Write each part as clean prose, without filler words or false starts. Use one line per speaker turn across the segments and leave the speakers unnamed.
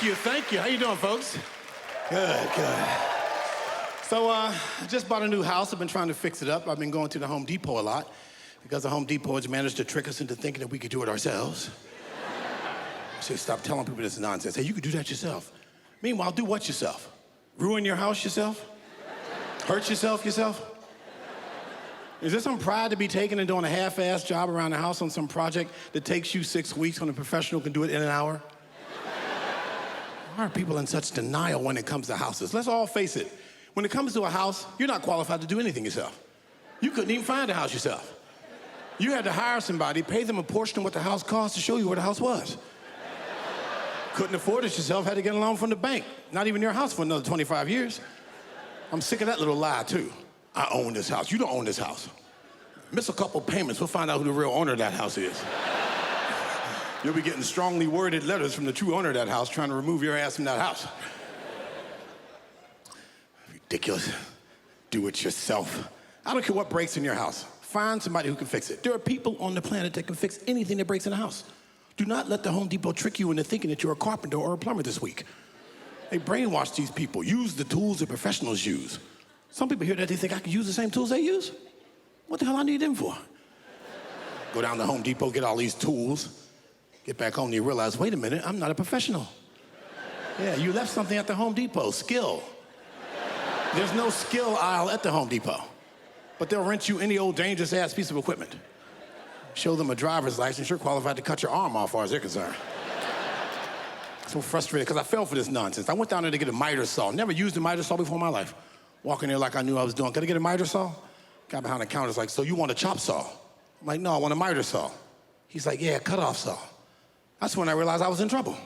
Thank you. How you doing, folks? Good. So, I just bought a new house. I've been trying to fix it up. I've been going to the Home Depot a lot because the Home Depot has managed to trick us into thinking that we could do it ourselves. So stop telling people this nonsense. Hey, you could do that yourself. Meanwhile, do what yourself? Ruin your house yourself? Hurt yourself? Is there some pride to be taken in doing a half-assed job around the house on some project that takes you 6 weeks when a professional can do it in an hour? Why are people in such denial when it comes to houses? Let's all face it. When it comes to a house, you're not qualified to do anything yourself. You couldn't even find a house yourself. You had to hire somebody, pay them a portion of what the house cost to show you where the house was. Couldn't afford it yourself, had to get a loan from the bank. Not even your house for another 25 years. I'm sick of that little lie, too. I own this house. You don't own this house. Miss a couple payments, we'll find out who the real owner of that house is. You'll be getting strongly worded letters from the true owner of that house trying to remove your ass from that house. Ridiculous. Do it yourself. I don't care what breaks in your house. Find somebody who can fix it. There are people on the planet that can fix anything that breaks in a house. Do not let the Home Depot trick you into thinking that you're a carpenter or a plumber this week. They brainwash these people. Use the tools that professionals use. Some people hear that, they think I can use the same tools they use. What the hell I need them for? Go down to Home Depot, get all these tools. Get back home and you realize, wait a minute, I'm not a professional. Yeah, you left something at the Home Depot, skill. There's no skill aisle at the Home Depot. But they'll rent you any old dangerous ass piece of equipment. Show them a driver's license, you're qualified to cut your arm off as far as they're concerned. So frustrated, because I fell for this nonsense. I went down there to get a miter saw. Never used a miter saw before in my life. Walking there like I knew I was doing. Can I get a miter saw? Guy behind the counter is like, so you want a chop saw? I'm like, no, I want a miter saw. He's like, yeah, cut off saw. That's when I realized I was in trouble.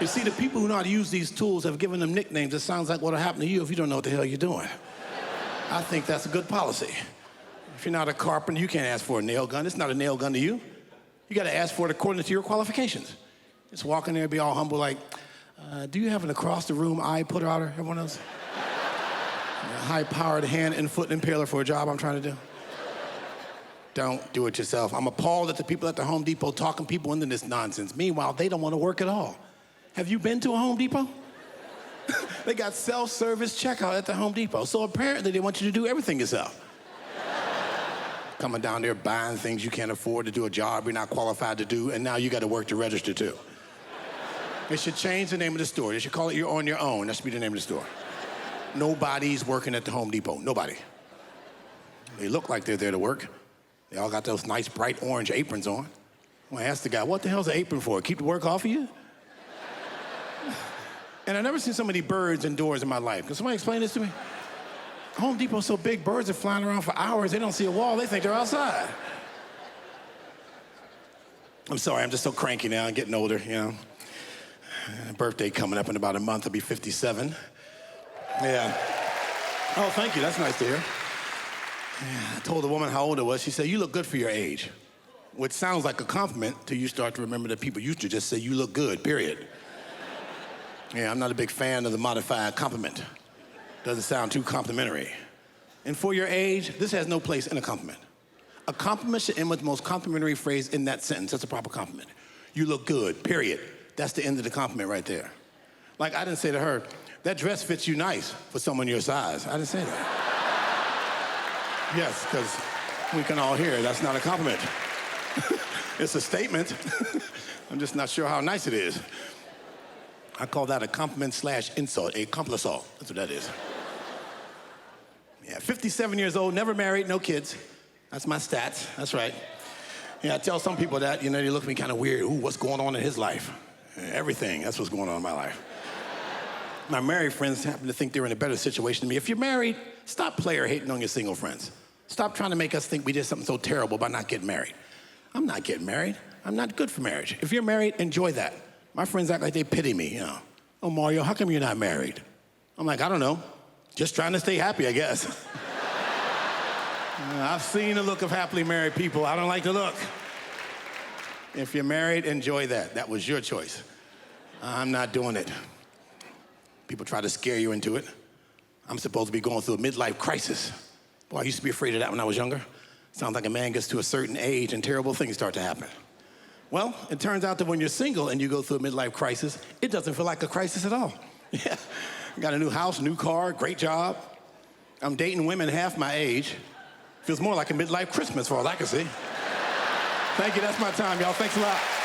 You see, the people who know how to use these tools have given them nicknames that sounds like what'll happen to you if you don't know what the hell you're doing. I think that's a good policy. If you're not a carpenter, you can't ask for a nail gun. It's not a nail gun to you. You gotta ask for it according to your qualifications. Just walk in there and be all humble like, do you have an across-the-room eye putter outer, everyone else? A high-powered hand and foot impaler for a job I'm trying to do? Don't do it yourself. I'm appalled at the people at the Home Depot talking people into this nonsense. Meanwhile, they don't want to work at all. Have you been to a Home Depot? They got self-service checkout at the Home Depot. So apparently they want you to do everything yourself. Coming down there buying things you can't afford to do a job you're not qualified to do, and now you got to work to register too. They should change the name of the store. They should call it You're On Your Own. That should be the name of the store. Nobody's working at the Home Depot. Nobody. They look like they're there to work. They all got those nice bright orange aprons on. Well, I asked the guy, what the hell's an apron for? Keep the work off of you? And I've never seen so many birds indoors in my life. Can somebody explain this to me? Home Depot's so big, birds are flying around for hours. They don't see a wall. They think they're outside. I'm sorry, I'm just so cranky now. I'm getting older, you know. Birthday coming up in about a month. I'll be 57. Yeah. Oh, thank you. That's nice to hear. Yeah, I told the woman how old I was. She said, you look good for your age. Which sounds like a compliment till you start to remember that people used to just say, you look good, period. Yeah, I'm not a big fan of the modified compliment. Doesn't sound too complimentary. And for your age, this has no place in a compliment. A compliment should end with the most complimentary phrase in that sentence. That's a proper compliment. You look good, period. That's the end of the compliment right there. Like, I didn't say to her, that dress fits you nice for someone your size. I didn't say that. Yes, because we can all hear that's not a compliment. It's a statement. I'm just not sure how nice it is. I call that a compliment / insult, a complisol. That's what that is. Yeah, 57 years old, never married, no kids. That's my stats, that's right. Yeah, I tell some people that, you know, they look at me kind of weird. Ooh, what's going on in his life? Everything, that's what's going on in my life. My married friends happen to think they're in a better situation than me. If you're married, stop player hating on your single friends. Stop trying to make us think we did something so terrible by not getting married. I'm not getting married. I'm not good for marriage. If you're married, enjoy that. My friends act like they pity me, you know. Oh, Mario, how come you're not married? I'm like, I don't know. Just trying to stay happy, I guess. I've seen the look of happily married people. I don't like the look. If you're married, enjoy that. That was your choice. I'm not doing it. People try to scare you into it. I'm supposed to be going through a midlife crisis. Boy, I used to be afraid of that when I was younger. Sounds like a man gets to a certain age and terrible things start to happen. Well, it turns out that when you're single and you go through a midlife crisis, it doesn't feel like a crisis at all. Yeah, I got a new house, new car, great job. I'm dating women half my age. Feels more like a midlife Christmas for all I can see. Thank you, that's my time, y'all. Thanks a lot.